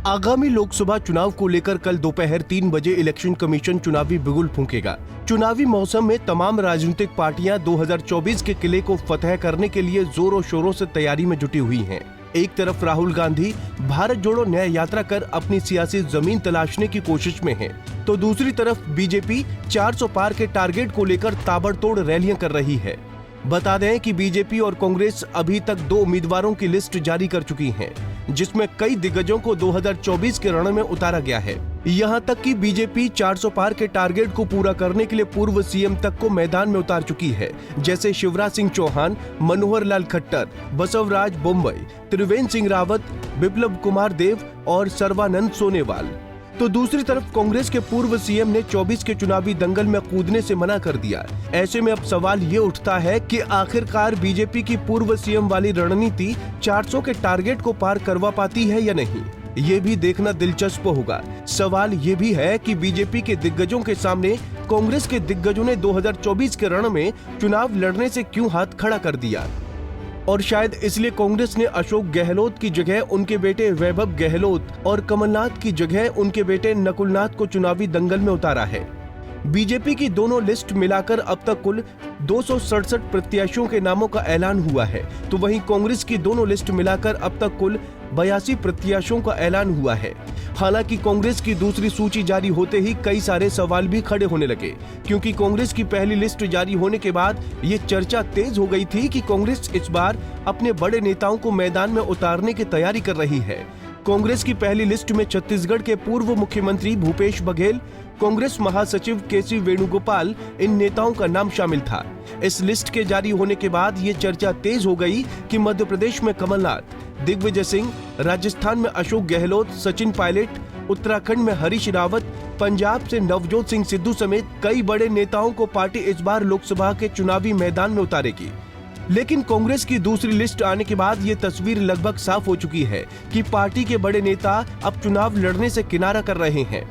आगामी लोकसभा चुनाव को लेकर कल दोपहर 3 बजे इलेक्शन कमीशन चुनावी बिगुल फूंकेगा। चुनावी मौसम में तमाम राजनीतिक पार्टियां 2024 के किले को फतह करने के लिए जोरों शोरों से तैयारी में जुटी हुई हैं। एक तरफ राहुल गांधी भारत जोड़ो न्याय यात्रा कर अपनी सियासी जमीन तलाशने की कोशिश में हैं, तो दूसरी तरफ बीजेपी 400 पार के टारगेट को लेकर ताबड़तोड़ रैलियां कर रही है। बता दें कि बीजेपी और कांग्रेस अभी तक 2 उम्मीदवारों की लिस्ट जारी कर चुकी हैं, जिसमें कई दिग्गजों को 2024 के रण में उतारा गया है। यहां तक कि बीजेपी 400 पार के टारगेट को पूरा करने के लिए पूर्व सीएम तक को मैदान में उतार चुकी है, जैसे शिवराज सिंह चौहान, मनोहर लाल खट्टर, बसवराज बोम्मई, त्रिवेंद्र सिंह रावत, बिप्लब कुमार देव और सर्बानंद सोनोवाल। तो दूसरी तरफ कांग्रेस के पूर्व सीएम ने 24 के चुनावी दंगल में कूदने से मना कर दिया। ऐसे में अब सवाल ये उठता है कि आखिरकार बीजेपी की पूर्व सीएम वाली रणनीति 400 के टारगेट को पार करवा पाती है या नहीं, ये भी देखना दिलचस्प होगा। सवाल ये भी है कि बीजेपी के दिग्गजों के सामने कांग्रेस के दिग्गजों ने 2024 के रण में चुनाव लड़ने से क्यों हाथ खड़ा कर दिया, और शायद इसलिए कांग्रेस ने अशोक गहलोत की जगह उनके बेटे वैभव गहलोत और कमलनाथ की जगह उनके बेटे नकुलनाथ को चुनावी दंगल में उतारा है। बीजेपी की दोनों लिस्ट मिलाकर अब तक कुल 267 प्रत्याशियों के नामों का ऐलान हुआ है, तो वहीं कांग्रेस की दोनों लिस्ट मिलाकर अब तक कुल 82 प्रत्याशियों का ऐलान हुआ है। हालांकि कांग्रेस की दूसरी सूची जारी होते ही कई सारे सवाल भी खड़े होने लगे, क्योंकि कांग्रेस की पहली लिस्ट जारी होने के बाद ये चर्चा तेज हो गई थी कि कांग्रेस इस बार अपने बड़े नेताओं को मैदान में उतारने की तैयारी कर रही है। कांग्रेस की पहली लिस्ट में छत्तीसगढ़ के पूर्व मुख्यमंत्री भूपेश बघेल, कांग्रेस महासचिव केसी वेणुगोपाल, इन नेताओं का नाम शामिल था। इस लिस्ट के जारी होने के बाद ये चर्चा तेज हो गई कि मध्य प्रदेश में कमलनाथ, दिग्विजय सिंह, राजस्थान में अशोक गहलोत, सचिन पायलट, उत्तराखंड में हरीश रावत, पंजाब से नवजोत सिंह सिद्धू समेत कई बड़े नेताओं को पार्टी इस बार लोकसभा के चुनावी मैदान में उतारेगी। लेकिन कांग्रेस की दूसरी लिस्ट आने के बाद ये तस्वीर लगभग साफ हो चुकी है कि पार्टी के बड़े नेता अब चुनाव लड़ने से किनारा कर रहे हैं।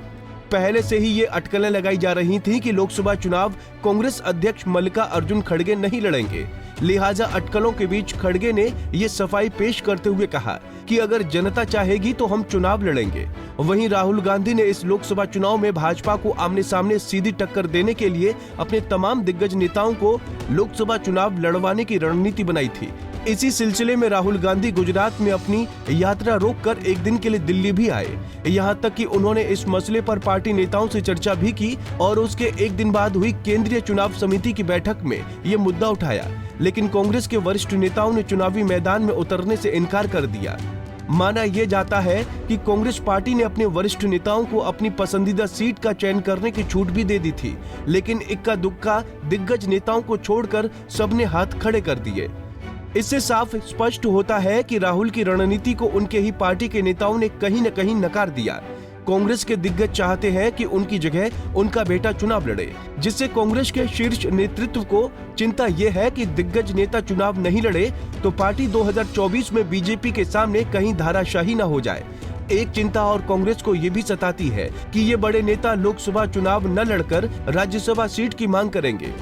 पहले से ही ये अटकलें लगाई जा रही थी कि लोकसभा चुनाव कांग्रेस अध्यक्ष मल्लिकार्जुन खड़गे नहीं लड़ेंगे। लिहाजा अटकलों के बीच खड़गे ने ये सफाई पेश करते हुए कहा कि अगर जनता चाहेगी तो हम चुनाव लड़ेंगे। वहीं राहुल गांधी ने इस लोकसभा चुनाव में भाजपा को आमने सामने सीधी टक्कर देने के लिए अपने तमाम दिग्गज नेताओं को लोकसभा चुनाव लड़वाने की रणनीति बनाई थी। इसी सिलसिले में राहुल गांधी गुजरात में अपनी यात्रा रोककर एक दिन के लिए दिल्ली भी आए। यहां तक कि उन्होंने इस मसले पर पार्टी नेताओं से चर्चा भी की और उसके एक दिन बाद हुई केंद्रीय चुनाव समिति की बैठक में ये मुद्दा उठाया। लेकिन कांग्रेस के वरिष्ठ नेताओं ने चुनावी मैदान में उतरने से इनकार कर दिया। माना यह जाता है कि कांग्रेस पार्टी ने अपने वरिष्ठ नेताओं को अपनी पसंदीदा सीट का चयन करने की छूट भी दे दी थी, लेकिन इक्का दुक्का दिग्गज नेताओं को छोड़कर सबने हाथ खड़े कर दिए। इससे साफ स्पष्ट होता है कि राहुल की रणनीति को उनके ही पार्टी के नेताओं ने कहीं न कहीं नकार दिया। कांग्रेस के दिग्गज चाहते हैं कि उनकी जगह उनका बेटा चुनाव लड़े, जिससे कांग्रेस के शीर्ष नेतृत्व को चिंता ये है कि दिग्गज नेता चुनाव नहीं लड़े तो पार्टी 2024 में बीजेपी के सामने कहीं धाराशाही न हो जाए। एक चिंता और कांग्रेस को ये भी सताती है कि ये बड़े नेता लोकसभा चुनाव न लड़कर राज्यसभा सीट की मांग करेंगे,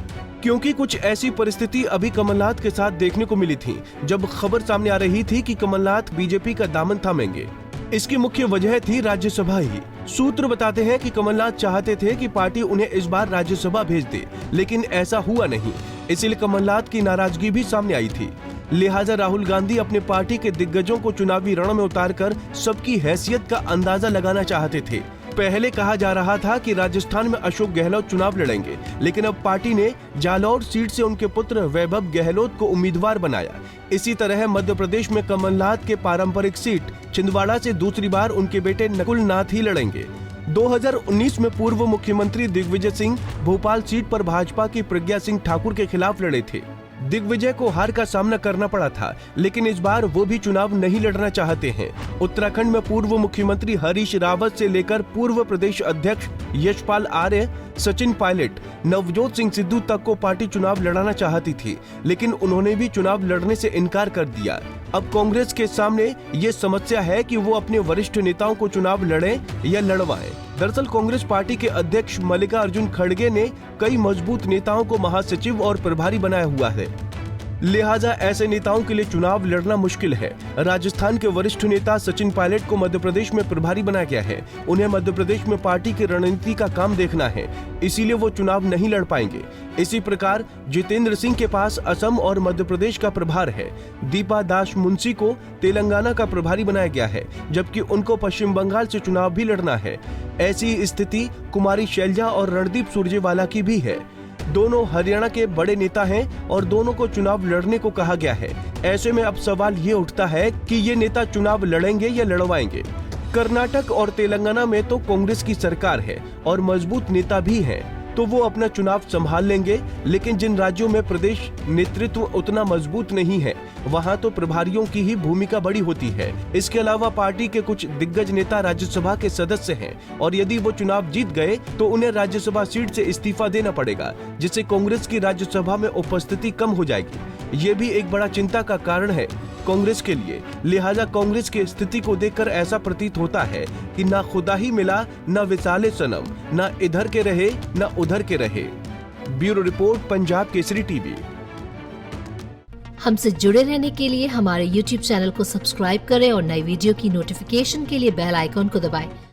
क्योंकि कुछ ऐसी परिस्थिति अभी कमलनाथ के साथ देखने को मिली थी, जब खबर सामने आ रही थी कि कमलनाथ बीजेपी का दामन थामेंगे। इसकी मुख्य वजह थी राज्यसभा ही। सूत्र बताते हैं कि कमलनाथ चाहते थे कि पार्टी उन्हें इस बार राज्यसभा भेज दे, लेकिन ऐसा हुआ नहीं, इसलिए कमलनाथ की नाराजगी भी सामने आई थी। लिहाजा राहुल गांधी अपने पार्टी के दिग्गजों को चुनावी रण में उतारकर सबकी हैसियत का अंदाजा लगाना चाहते थे। पहले कहा जा रहा था कि राजस्थान में अशोक गहलोत चुनाव लड़ेंगे, लेकिन अब पार्टी ने जालौर सीट से उनके पुत्र वैभव गहलोत को उम्मीदवार बनाया। इसी तरह मध्य प्रदेश में कमलनाथ के पारंपरिक सीट छिंदवाड़ा से दूसरी बार उनके बेटे नकुलनाथ ही लड़ेंगे। 2019 में पूर्व मुख्यमंत्री दिग्विजय सिंह भोपाल सीट पर भाजपा की प्रज्ञा सिंह ठाकुर के खिलाफ लड़े थे। दिग्विजय को हार का सामना करना पड़ा था, लेकिन इस बार वो भी चुनाव नहीं लड़ना चाहते हैं। उत्तराखंड में पूर्व मुख्यमंत्री हरीश रावत से लेकर पूर्व प्रदेश अध्यक्ष यशपाल आर्य, सचिन पायलट, नवजोत सिंह सिद्धू तक को पार्टी चुनाव लड़ाना चाहती थी, लेकिन उन्होंने भी चुनाव लड़ने से इनकार कर दिया। अब कांग्रेस के सामने ये समस्या है कि वो अपने वरिष्ठ नेताओं को चुनाव लड़ें या लड़वाएं। दरअसल कांग्रेस पार्टी के अध्यक्ष मल्लिकार्जुन खड़गे ने कई मजबूत नेताओं को महासचिव और प्रभारी बनाया हुआ है। लिहाजा ऐसे नेताओं के लिए चुनाव लड़ना मुश्किल है। राजस्थान के वरिष्ठ नेता सचिन पायलट को मध्य प्रदेश में प्रभारी बनाया गया है। उन्हें मध्य प्रदेश में पार्टी की रणनीति का काम देखना है, इसीलिए वो चुनाव नहीं लड़ पाएंगे। इसी प्रकार जितेंद्र सिंह के पास असम और मध्य प्रदेश का प्रभार है। दीपा दास मुंशी को तेलंगाना का प्रभारी बनाया गया है, जबकि उनको पश्चिम बंगाल से चुनाव भी लड़ना है। ऐसी स्थिति कुमारी शैलजा और रणदीप सुरजेवाला की भी है। दोनों हरियाणा के बड़े नेता हैं और दोनों को चुनाव लड़ने को कहा गया है। ऐसे में अब सवाल ये उठता है कि ये नेता चुनाव लड़ेंगे या लड़वाएंगे। कर्नाटक और तेलंगाना में तो कांग्रेस की सरकार है और मजबूत नेता भी हैं, तो वो अपना चुनाव संभाल लेंगे। लेकिन जिन राज्यों में प्रदेश नेतृत्व उतना मजबूत नहीं है, वहां तो प्रभारियों की ही भूमिका बड़ी होती है। इसके अलावा पार्टी के कुछ दिग्गज नेता राज्यसभा के सदस्य हैं और यदि वो चुनाव जीत गए तो उन्हें राज्यसभा सीट से इस्तीफा देना पड़ेगा, जिससे कांग्रेस की राज्यसभा में उपस्थिति कम हो जाएगी। ये भी एक बड़ा चिंता का कारण है कांग्रेस के लिए। लिहाजा कांग्रेस की स्थिति को देखकर ऐसा प्रतीत होता है कि ना खुदा ही मिला ना विसाले सनम, ना इधर के रहे ना उधर के रहे। Bureau report, Punjab Kesari TV. हमसे जुड़े रहने के लिए हमारे YouTube चैनल को सब्सक्राइब करें और नई वीडियो की नोटिफिकेशन के लिए बेल आइकॉन को दबाएं।